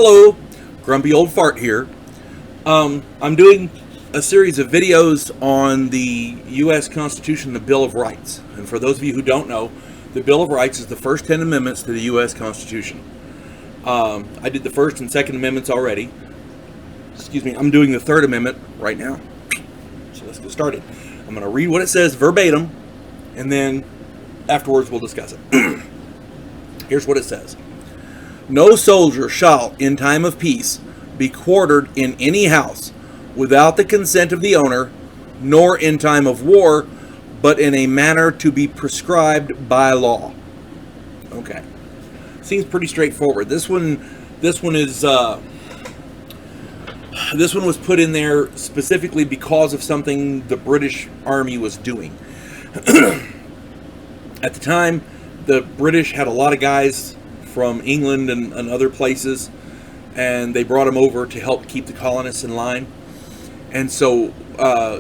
Hello, Grumpy Old Fart here. I'm doing a series of videos on the U.S. Constitution, the Bill of Rights. And for those of you who don't know, the Bill of Rights is the first 10 amendments to the U.S. Constitution. I did the First and Second Amendments already. Excuse me, I'm doing the Third Amendment right now. So let's get started. I'm going to read what it says verbatim, and then afterwards we'll discuss it. Here's what it says. No soldier shall, in time of peace, be quartered in any house without the consent of the owner, nor in time of war, but in a manner to be prescribed by law. Okay, seems pretty straightforward. This one was put in there specifically because of something the British Army was doing. At the time, the British had a lot of guys from England and other places, and they brought them over to help keep the colonists in line. And so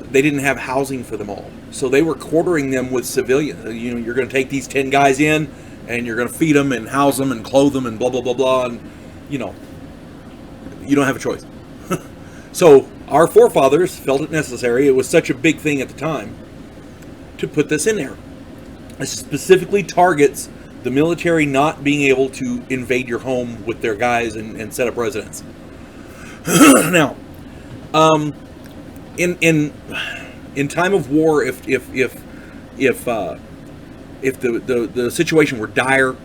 they didn't have housing for them all, so they were quartering them with civilians. You know, you're going to take these 10 guys in, and you're going to feed them and house them and clothe them and blah blah blah blah, and you know, you don't have a choice. So our forefathers felt it necessary. It was such a big thing at the time to put this in there. It specifically targets the military not being able to invade your home with their guys and set up residence. Now, in time of war, if the situation were dire,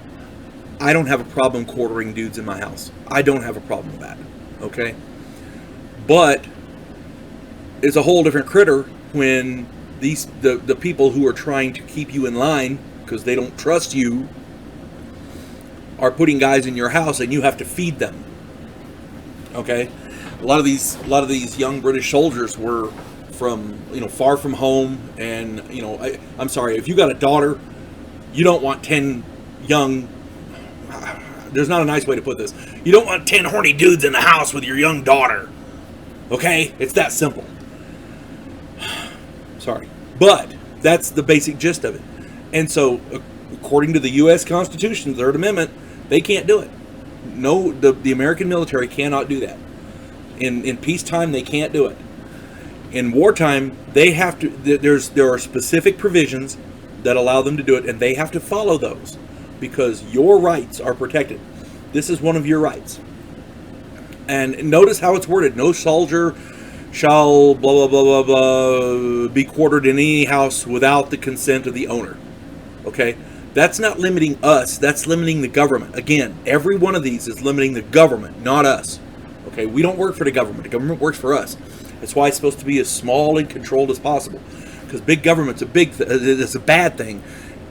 I don't have a problem quartering dudes in my house. I don't have a problem with that. Okay, but it's a whole different critter when the people who are trying to keep you in line because they don't trust you are putting guys in your house and you have to feed them. Okay, a lot of these young British soldiers were from, you know, far from home, and you know, I'm sorry, if you got a daughter, you don't want 10 young, there's not a nice way to put this, you don't want 10 horny dudes in the house with your young daughter. Okay, it's that simple. Sorry, but that's the basic gist of it. And so according to the U.S. Constitution, the Third Amendment, they can't do it. No, the American military cannot do that. In peacetime, they can't do it. In wartime, they have to. There are specific provisions that allow them to do it, and they have to follow those because your rights are protected. This is one of your rights. And notice how it's worded: no soldier shall blah blah blah blah blah be quartered in any house without the consent of the owner. Okay, that's not limiting us, that's limiting the government. Again, every one of these is limiting the government, not us. Okay, we don't work for the government works for us. That's why it's supposed to be as small and controlled as possible, because big government's it's a bad thing,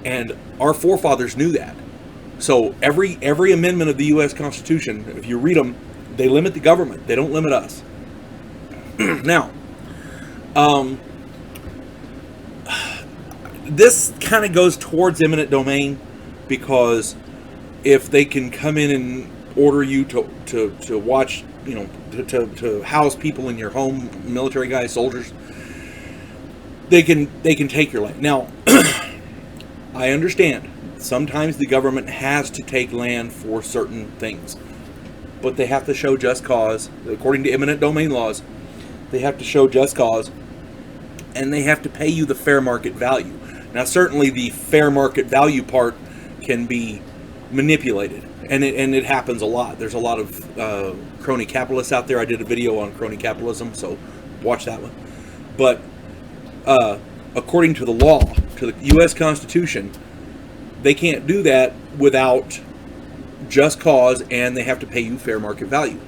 and our forefathers knew that. So every amendment of the U.S. Constitution, if you read them, they limit the government, they don't limit us. Now, this kind of goes towards eminent domain, because if they can come in and order you to watch, you know, to house people in your home, military guys, soldiers, they can take your land. Now, I understand sometimes the government has to take land for certain things, but they have to show just cause. According to eminent domain laws, they have to show just cause, and they have to pay you the fair market value. Now, certainly the fair market value part can be manipulated, and it happens a lot. There's a lot of crony capitalists out there. I did a video on crony capitalism, so watch that one. But according to the law, to the U.S. Constitution, they can't do that without just cause, and they have to pay you fair market value.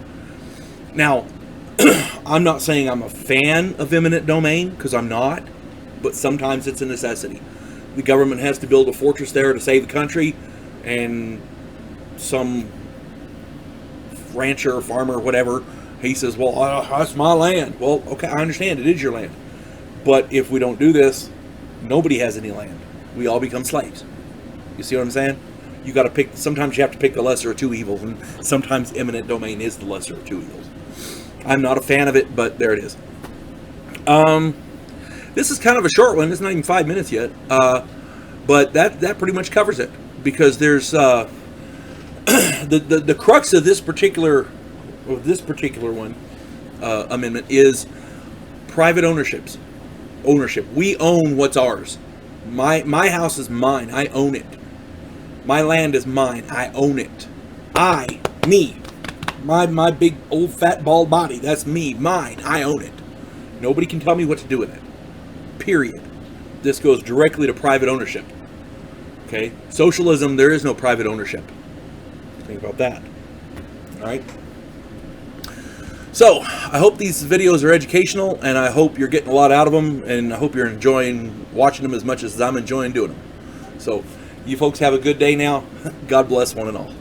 Now, I'm not saying I'm a fan of eminent domain, because I'm not, but sometimes it's a necessity. The government has to build a fortress there to save the country, and some rancher or farmer or whatever, he says, well, that's my land. Well, okay, I understand, it is your land. But if we don't do this, nobody has any land. We all become slaves. You see what I'm saying? You got to pick, sometimes you have to pick the lesser of two evils, and sometimes eminent domain is the lesser of two evils. I'm not a fan of it, but there it is. This is kind of a short one. It's not even 5 minutes yet. But that pretty much covers it, because there's the crux of this particular or this particular one, amendment, is private ownership. We own what's ours. My house is mine. I own it. My land is mine. I own it. Me. My big old fat bald body. That's me. Mine. I own it. Nobody can tell me what to do with it. Period. This goes directly to private ownership. Okay? Socialism, there is no private ownership. Think about that. Alright? So, I hope these videos are educational, and I hope you're getting a lot out of them, and I hope you're enjoying watching them as much as I'm enjoying doing them. So, you folks have a good day now. God bless one and all.